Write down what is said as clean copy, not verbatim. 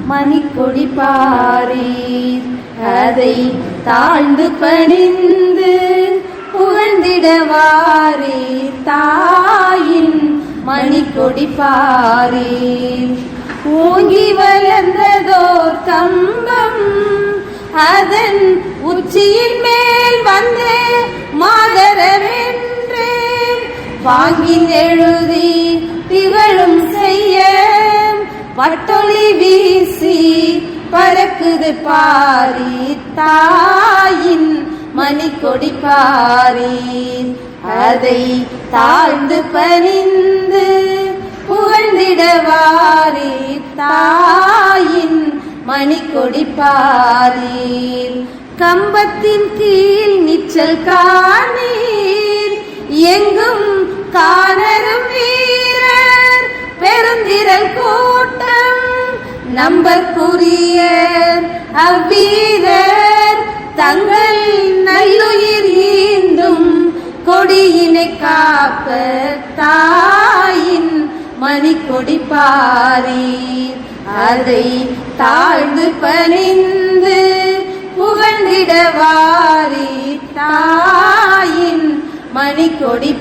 மணிக்கொடி பாரீர். அதை தாழ்ந்து பணிந்து புகழ்ந்திடவாரீர். தாயின் மணிக்கொடி பாரீர். ஓங்கி வளர்ந்ததோர் கம்பம் அதன் உச்சியின் மேல் வந்து மாதரவென்று வாங்கி எழுதி திகழும் செய்ய பட்டொளி வீசி பறக்குது பாரீர். தாயின் மணிக்கொடி பாரீர். அதை தாழ்ந்து பணிந்து புகழ்ந்திடவாரீர். தாயின் மணிக்கொடி பாரீர். கம்பத்தின் கீழ் நிச்சல் காணீர். எங்கும் காணரும் வீரர் பெருந்திரள் கூட்டம் நம்பற்குரிய அவ்வீரர் தங்கள் நல்லுயிர் ஈந்தும் கொடியினை காப்ப தாயின் மணிக்கொடி பாரீர். அதை தாழ்ந்து பணிந்து புகழ்ந்திடவாரீர். தாயின் மணிக்கொடி